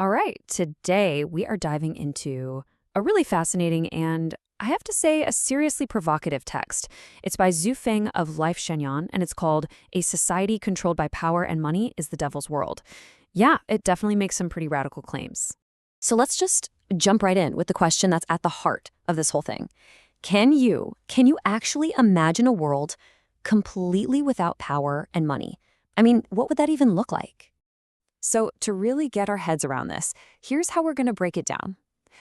All right, today we are diving into a really fascinating and I have to say a seriously provocative text. It's by Zhu Feng of Life Shenyang and it's called A Society Controlled by Power and Money is the Devil's World. Yeah, it definitely makes some pretty radical claims. So let's just jump right in with the question that's at the heart of this whole thing. Can you actually imagine a world completely without power and money? I mean, what would that even look like? So, to really get our heads around this, here's how we're going to break it down.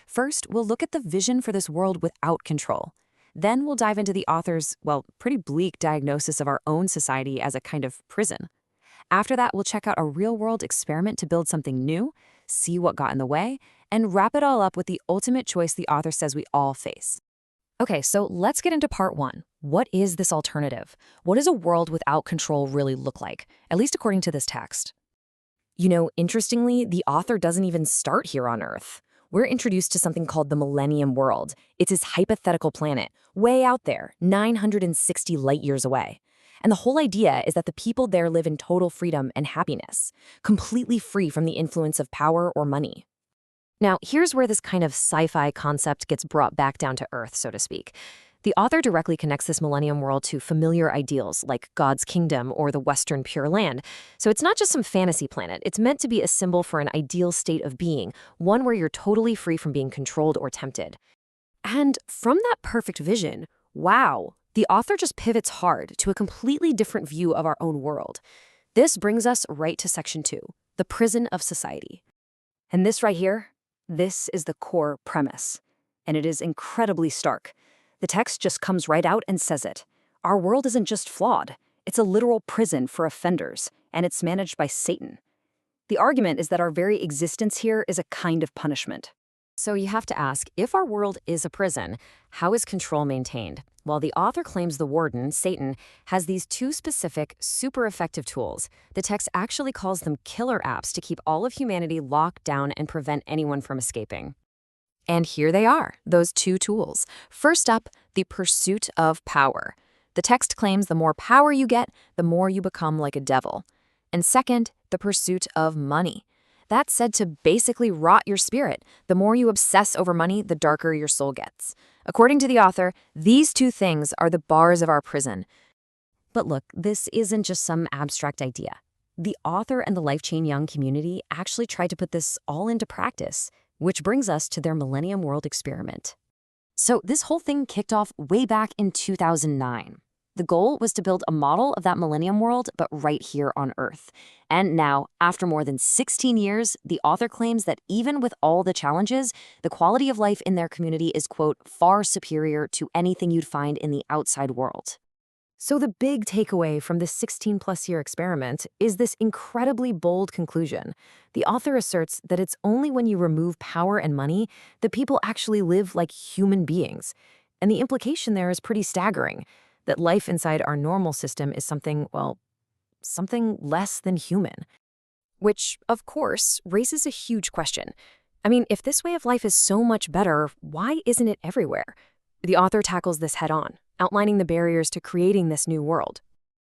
First, we'll look at the vision for this world without control. Then we'll dive into the author's, well, pretty bleak diagnosis of our own society as a kind of prison. After that, we'll check out a real-world experiment to build something new, see what got in the way, and wrap it all up with the ultimate choice the author says we all face. Okay, so let's get into part one. What is this alternative? What does a world without control really look like, at least according to this text? Interestingly, the author doesn't even start here on Earth. We're introduced to something called the Millennium World. It's this hypothetical planet, way out there, 960 light years away. And the whole idea is that the people there live in total freedom and happiness, completely free from the influence of power or money. Now, here's where this kind of sci-fi concept gets brought back down to Earth, so to speak. The author directly connects this Millennium World to familiar ideals like God's kingdom or the Western Pure Land. So it's not just some fantasy planet. It's meant to be a symbol for an ideal state of being, one where you're totally free from being controlled or tempted. And from that perfect vision, wow, the author just pivots hard to a completely different view of our own world. This brings us right to section 2, the prison of society. And this right here, this is the core premise. And it is incredibly stark. The text just comes right out and says it. Our world isn't just flawed. It's a literal prison for offenders, and it's managed by Satan. The argument is that our very existence here is a kind of punishment. So you have to ask, if our world is a prison, how is control maintained? Well, the author claims the warden, Satan, has these two specific, super effective tools. The text actually calls them killer apps to keep all of humanity locked down and prevent anyone from escaping. And here they are, those two tools. First up, the pursuit of power. The text claims the more power you get, the more you become like a devil. And second, the pursuit of money. That's said to basically rot your spirit. The more you obsess over money, the darker your soul gets. According to the author, these two things are the bars of our prison. But look, this isn't just some abstract idea. The author and the Life Shenyang community actually tried to put this all into practice, which brings us to their Millennium World experiment. So this whole thing kicked off way back in 2009. The goal was to build a model of that Millennium World, but right here on Earth. And now, after more than 16 years, the author claims that even with all the challenges, the quality of life in their community is, quote, far superior to anything you'd find in the outside world. So the big takeaway from this 16-plus-year experiment is this incredibly bold conclusion. The author asserts that it's only when you remove power and money that people actually live like human beings. And the implication there is pretty staggering, that life inside our normal system is something, well, something less than human. Which, of course, raises a huge question. I mean, if this way of life is so much better, why isn't it everywhere? The author tackles this head-on, outlining the barriers to creating this new world.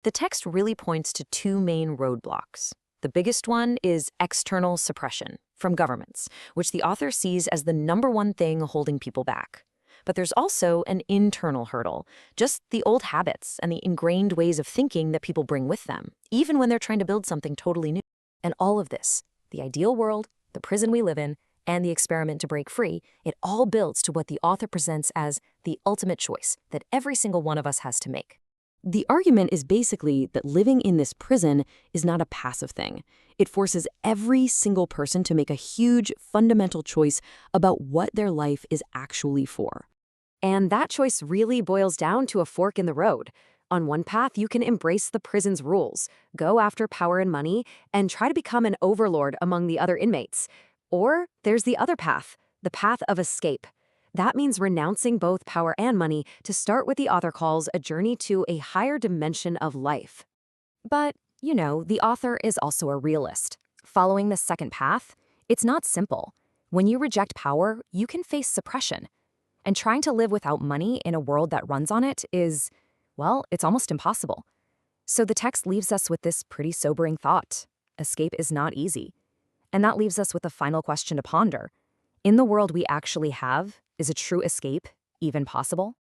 The text really points to two main roadblocks. The biggest one is external suppression from governments, which the author sees as the number one thing holding people back. But there's also an internal hurdle, just the old habits and the ingrained ways of thinking that people bring with them, even when they're trying to build something totally new. And all of this, the ideal world, the prison we live in, and the experiment to break free, it all builds to what the author presents as the ultimate choice that every single one of us has to make. The argument is basically that living in this prison is not a passive thing. It forces every single person to make a huge, fundamental choice about what their life is actually for. And that choice really boils down to a fork in the road. On one path, you can embrace the prison's rules, go after power and money, and try to become an overlord among the other inmates. Or there's the other path, the path of escape. That means renouncing both power and money to start what the author calls a journey to a higher dimension of life. But, the author is also a realist. Following the second path, it's not simple. When you reject power, you can face suppression. And trying to live without money in a world that runs on it is, well, it's almost impossible. So the text leaves us with this pretty sobering thought. Escape is not easy. And that leaves us with a final question to ponder. In the world we actually have, is a true escape even possible?